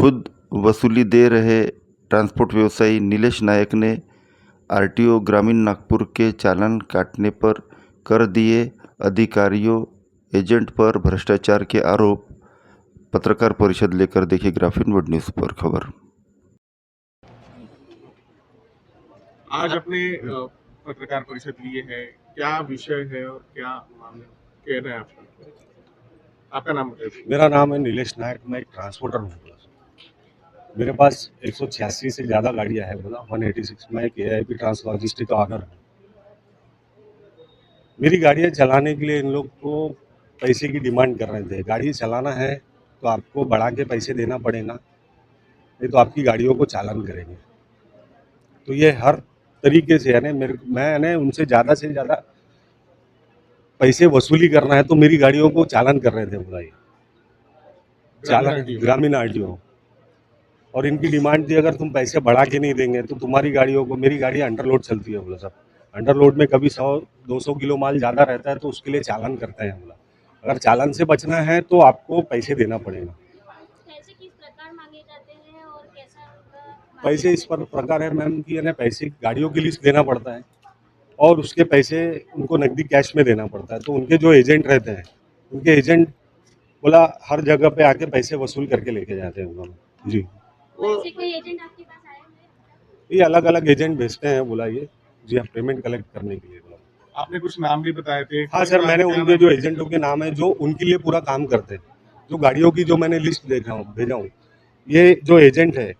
खुद वसूली दे रहे ट्रांसपोर्ट व्यवसायी नीलेश नायक ने आरटीओ ग्रामीण नागपुर के चालान काटने पर कर दिए अधिकारियों। एजेंट पर भ्रष्टाचार के आरोप। पत्रकार परिषद लेकर देखिए ग्रामीण वर्ल्ड न्यूज़ पर खबर। आज अपने पत्रकार परिषद लिए है, क्या विषय है और क्या मामले कह रहे हैं आपका नाम बताइए। मेरा नाम है नीलेश नायक, मैं एक ट्रांसपोर्टर हूँ। मेरे पास 186 से ज़्यादा गाड़ियाँ हैं बोला 186 में एक AIP ट्रांस लॉजिस्टिक का ऑर्डर है। मेरी गाड़ियाँ चलाने के लिए इन लोग को पैसे की डिमांड कर रहे थे। गाड़ी चलाना है तो आपको बढ़ा के पैसे देना पड़ेगा, नहीं तो आपकी गाड़ियों को चालान करेंगे। तो ये हर तरीके से यानी मैंने उनसे ज़्यादा से ज़्यादा पैसे वसूली करना है तो मेरी गाड़ियों को चालान कर रहे थे बोला। ये चालान ग्रामीण RTO और इनकी डिमांड थी अगर तुम पैसे बढ़ा के नहीं देंगे तो तुम्हारी गाड़ियों को, मेरी गाड़ी अंडरलोड चलती है बोला। सब अंडरलोड में कभी 100-200 किलो माल ज़्यादा रहता है तो उसके लिए चालान करते हैं बोला। अगर चालान से बचना है तो आपको पैसे देना पड़ेगा। पैसे किस प्रकार मांगे जाते हैं और कैसा उनका पैसे इस पर प्रकार है मैम कि यानी पैसे गाड़ियों की लिस्ट देना पड़ता है और उसके पैसे उनको नकदी कैश में देना पड़ता है। तो उनके जो एजेंट रहते हैं, उनके एजेंट बोला हर जगह पे आके पैसे वसूल करके लेके जाते हैं उन्होंने जी। वैसे कोई एजेंट आपके पास आए हैं? ये अलग अलग एजेंट भेजते हैं बोला ये जी, आप पेमेंट कलेक्ट करने के लिए बोला। आपने कुछ नाम भी बताए थे। हाँ सर, मैंने उनके जो एजेंटों के नाम है जो उनके लिए पूरा काम करते हैं, जो गाड़ियों की जो मैंने लिस्ट भेजा हूँ, ये जो एजेंट है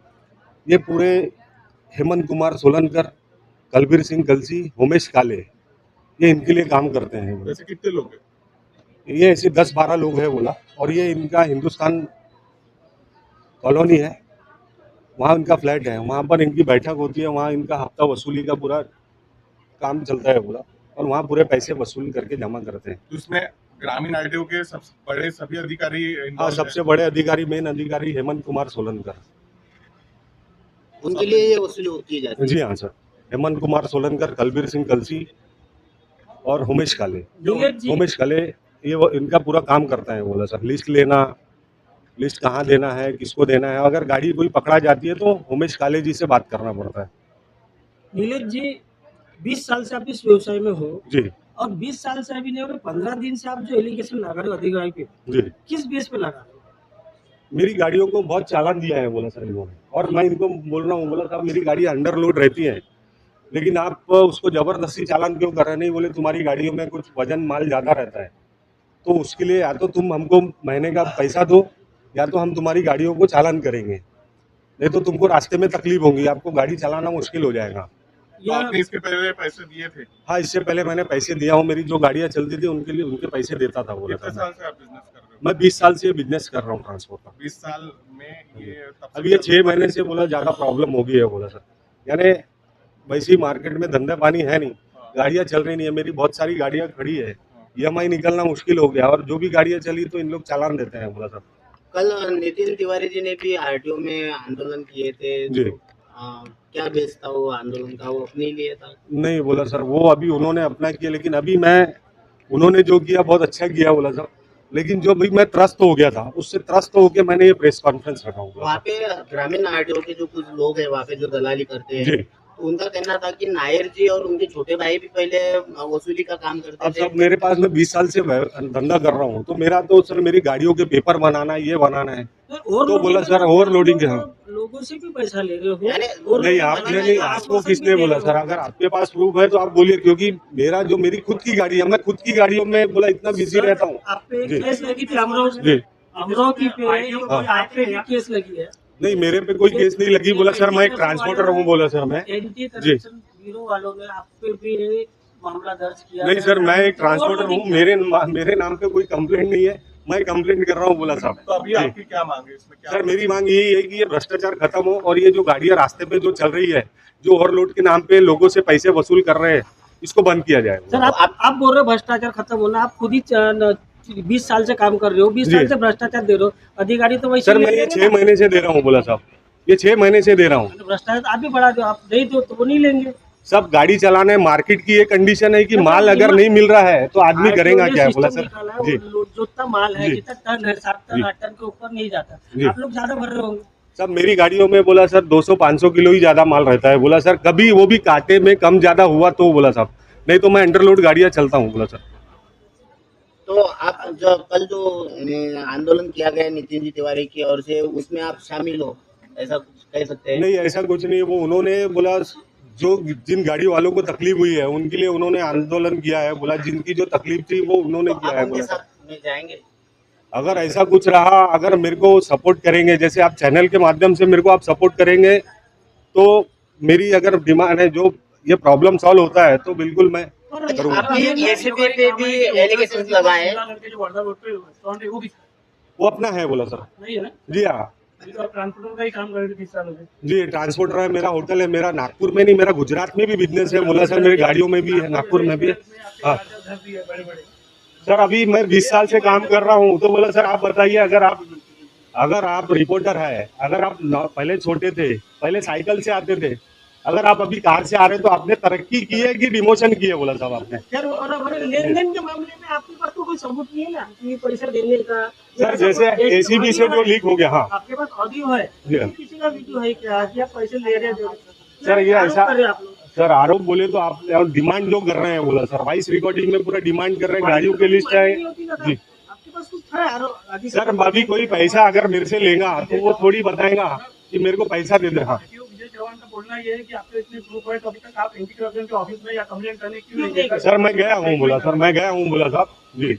ये पूरे हेमंत कुमार सोलनकर, कलबीर सिंह कलसी, उमेश काले, ये इनके लिए काम करते हैं। वैसे कितने लोग हैं? ये ऐसे 10-12 लोग हैं बोला और ये इनका हिंदुस्तान कॉलोनी है, वहाँ इनका फ्लैट है, वहाँ पर इनकी बैठक होती है, वहाँ इनका हफ्ता वसूली का पूरा काम चलता है बोला और वहाँ पूरे पैसे वसूल करके जमा करते हैं। तो उसमें ग्रामीण RTO के सबसे बड़े सभी अधिकारी हाँ, involved सबसे हैं। बड़े अधिकारी, मेन अधिकारी हेमंत कुमार सोलनकर। उनके लिए ये वसूली होती है जी हाँ सर, हेमंत कुमार सोलनकर, कलबीर सिंह कलसी और उमेश काले। उमेश काले ये इनका पूरा काम करता है बोला सर। लिस्ट लेना, लिस्ट कहाँ देना है, किसको देना है, अगर गाड़ी कोई पकड़ा जाती है तो उमेश काले जी से बात करना पड़ता है। नीलेश जी, 20 साल से आप इस व्यवसाय में हो जी और 20 साल से अभी नहीं हो, 15 दिन से आप जो एलिगेशन लगा रहे हो अधिकारी पे, जी, किस बेस पे लगा रहे हो? मेरी गाड़ियों को बहुत चालान दिया है बोला सर इन्होंने और मैं इनको बोल रहा हूँ बोला साहब मेरी गाड़ी अंडरलोड रहती है लेकिन आप उसको जबरदस्ती चालान क्यों कर रहे हैं। नहीं बोले तुम्हारी गाड़ियों में कुछ वजन माल ज़्यादा रहता है तो उसके लिए या तो तुम हमको महीने का पैसा दो या तो हम तुम्हारी गाड़ियों को चालान करेंगे, नहीं तो तुमको रास्ते में तकलीफ होगी, आपको गाड़ी चलाना मुश्किल हो जाएगा। तो आपने इसके पहले पैसे दिए थे? हाँ, इससे पहले मैंने पैसे दिया हूँ, मेरी जो गाड़ियाँ चलती थी उनके लिए उनके पैसे देता था बोला कितने था। साल से आप बिजनेस कर रहे हो? मैं 20 साल से बिजनेस कर रहा हूँ ट्रांसपोर्ट का। 20 साल में ये तब से अब ये 6 महीने से बोला ज़्यादा प्रॉब्लम हो गई है बोला सर, यानी वैसी मार्केट में धंधा पानी है नहीं, गाड़ियाँ चल रही नहीं है, मेरी बहुत सारी गाड़ियाँ खड़ी है, EMI निकलना मुश्किल हो गया और जो भी गाड़ियाँ चली तो इन लोग चालान देते हैं बोला सर। कल नितिन तिवारी जी ने भी RTO में आंदोलन किए थे जी। क्या बेस था वो आंदोलन का, वो अपने लिए था? नहीं बोला सर, वो अभी उन्होंने अपना किया लेकिन अभी उन्होंने जो किया बहुत अच्छा किया बोला सर, लेकिन जो भी मैं त्रस्त हो गया था उससे त्रस्त होकर मैंने ये प्रेस कॉन्फ्रेंस रखा हूँ। वहाँ पे ग्रामीण RTO के जो कुछ लोग हैं वहाँ पे जो दलाली करते हैं, जी, तो उनका कहना था कि नायर जी और उनके छोटे भाई भी पहले वसूली का काम करते अब थे। सब मेरे पास मैं 20 साल से धंधा कर रहा हूँ तो मेरा तो सर मेरी गाड़ियों के पेपर बनाना है, ये बनाना है तो बोला सर ओवरलोडिंग है। लोगों से भी पैसा ले रहे हो? यानी नहीं आपने नहीं, आपको किसने बोला सर? अगर आपके पास प्रूफ है तो आप बोलिए, क्योंकि मेरी खुद की गाड़ी है, मैं खुद की गाड़ियों में बोला इतना बिजी रहता हूँ। आप पे जी। केस लगी थी अमरावती जी पे, आप पे भी केस लगी है। नहीं, मेरे पे कोई केस नहीं लगी बोला सर, मैं एक ट्रांसपोर्टर हूँ बोला सर मैं। एंटी करप्शन ब्यूरो वालों ने आप पे भी मामला दर्ज किया? नहीं सर, मैं एक ट्रांसपोर्टर हूँ, मेरे नाम पे कोई कंप्लेंट नहीं है, मैं कंप्लेंट कर रहा हूँ बोला साहब। तो अभी आपकी क्या मांग है इसमें? क्या सर मेरी मांग यही है कि ये भ्रष्टाचार खत्म हो और ये जो गाड़ियाँ रास्ते पे जो चल रही है, जो ओवरलोड के नाम पे लोगों से पैसे वसूल कर रहे हैं, इसको बंद किया जाए। सर आप बोल रहे हो भ्रष्टाचार खत्म होना, आप खुद ही 20 साल से काम कर रहे हो, 20 साल से भ्रष्टाचार दे रहे हो, अधिकारी तो वैसे सर मैं ये 6 महीने से दे रहा हूँ बोला साहब, ये 6 महीने से दे रहा हूँ। भ्रष्टाचार आप भी बढ़ा दो, आप नहीं दो तो वो नहीं लेंगे। सब गाड़ी चलाने मार्केट की ये कंडीशन है कि माल अगर नहीं मिल रहा है तो आदमी करेगा क्या है बोला सर। जी जो इतना माल है, जी। जितना टन है 7 टन 8 टन के ऊपर नहीं जाता, जी। आप लोग ज्यादा भर रहे होंगे। सब मेरी गाड़ियों में बोला सर 200-500 किलो ही ज़्यादा माल रहता है। बोला सर कभी वो भी कांटे में कम ज़्यादा हुआ तो बोला साहब, नहीं तो मैं अंडरलोड गाड़ियाँ चलता हूँ बोला सर। तो आप जो कल जो आंदोलन किया गया नितिन जी तिवारी की ओर से, उसमें आप शामिल हो, ऐसा कुछ कह सकते हैं? नहीं ऐसा कुछ नहीं, वो उन्होंने बोला जो जिन गाड़ी वालों को तकलीफ हुई है उनके लिए उन्होंने आंदोलन किया है। बोला जिनकी जो तकलीफ थी वो उन्होंने तो किया आप है। उनके बोला साथ में जाएंगे? अगर ऐसा कुछ रहा, अगर मेरे को सपोर्ट करेंगे, जैसे आप चैनल के माध्यम से मेरे को आप सपोर्ट करेंगे, तो मेरी अगर डिमांड है जो ये प्रॉब्लम सॉल्व होता है तो बिल्कुल मैं करूँगा। आपने एसीपी पे भी एलिगेशन लगाए हैं। वो अपना है बोला सर। नहीं है ना, जी हाँ ट्रांसपोर्टर का ही काम कर रहे थे 30 सालों से। जी, ट्रांसपोर्टर है, मेरा होटल है, मेरा नागपुर में नहीं, मेरा गुजरात में भी बिजनेस है। बोला सर मेरी गाड़ियों में भी है, नागपुर में भी है। हाँ सर अभी मैं 20 साल से काम कर रहा हूँ। तो बोला सर आप बताइए, अगर आप रिपोर्टर है, अगर आप पहले छोटे थे, पहले साइकिल से आते थे, अगर आप अभी कार से आ रहे हैं तो आपने तरक्की की है कि डिमोशन की है? बोला साहब आपने। सर लेन देन के मामले में आपके पास तो कोई सबूत नहीं है ना कि पैसा देने का? सर जैसे एसीबी से जो लीक हो गया, हाँ आपके पास ऑडियो है, जी। किसी का वीडियो है क्या कि आप पैसे ले रहे हो? सर ये आरोप ऐसा कर रहे हो आप लोग। सर आरोप बोले तो आप डिमांड जो कर रहे हैं, बोला सर वॉइस रिकॉर्डिंग में पूरा डिमांड कर रहे हैं, गाड़ियों की लिस्ट है जी। आपके पास कुछ है आरोप? सर अभी कोई पैसा अगर मेरे से लेगा तो वो थोड़ी बताएगा कि मेरे को पैसा दे दे। हाँ विजय चौहान का बोलना ये है कि आपके इतने प्रूफ है तो अभी तक आप एंटी करप्शन के ऑफिस में या कंप्लेंट करने क्यों नहीं गए? सर मैं गया हूँ बोला सर, मैं गया हूँ बोला साहब जी,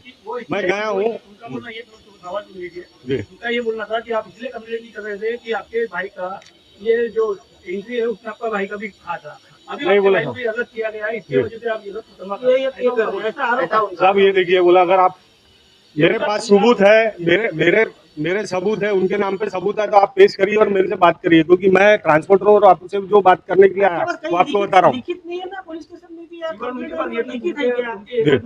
मैं गया हूँ उनका बोलना ये सवाल लीजिए, जी। उनका ये बोलना था कि आप इसलिए कंप्लेंट नहीं कर रहे थे कि आपके भाई का ये जो एंट्री है उसमें आपका भाई का भी खा था। अभी नहीं आपके बोला भाई को था। भी अलग किया गया है, इसकी जी। वजह से आप ये लोग जमा कर रहे हैं। ऐसा आरोप है। साहब ये देखिए, बोला अगर आप मेरे पास सबूत है, मेरे सबूत है, उनके नाम पे सबूत है तो आप पेश करिए और मेरे से बात करिए, क्योंकि मैं ट्रांसपोर्टर और आपसे जो बात करने के लिए आया वो आपको बता रहा हूँ। लिखित नहीं है ना पुलिस स्टेशन में भी यार, लिखित है क्या? जी। ये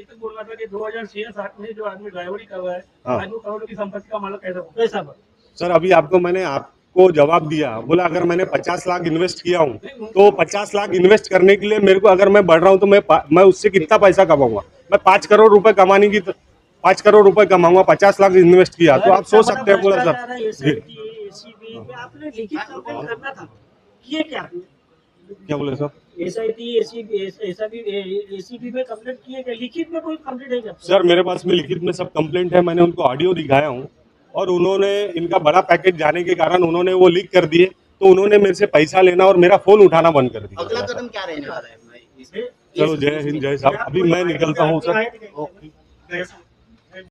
तक बोलना था कि 2006-07 में जो आदमी ड्राइवरी कर रहा है, हाँ। आज वो करोड़ों की संपत्ति का मालिक कैसा बना? सर अभी मैंने आपको जवाब दिया, बोला अगर मैंने 50 लाख इन्वेस्ट किया हूँ तो 50 लाख इन्वेस्ट करने के लिए मेरे को, अगर मैं बढ़ रहा हूँ तो मैं उससे कितना पैसा कमाऊंगा? मैं 5 करोड़ रुपए कमाने की 5 करोड़ रुपए कमाऊंगा, 50 लाख इन्वेस्ट किया तो आप सोच सकते हैं। बोला सर जी। आपने लिखित कंप्लेंट करना था, किए क्या आपने? क्या बोले सर? एसीबी में कंप्लेंट किए क्या? लिखित में कोई कंप्लेंट है क्या? सर मेरे पास में लिखित में सब कंप्लेंट है, मैंने उनको ऑडियो दिखाया हूँ और उन्होंने इनका बड़ा पैकेज जाने के कारण उन्होंने वो लीक कर दिए, तो उन्होंने मेरे से पैसा लेना और मेरा फोन उठाना बंद कर दिया। अगला कदम क्या रहने वाला है? चलो जय हिंद जय साहब, अभी मैं निकलता हूँ सर।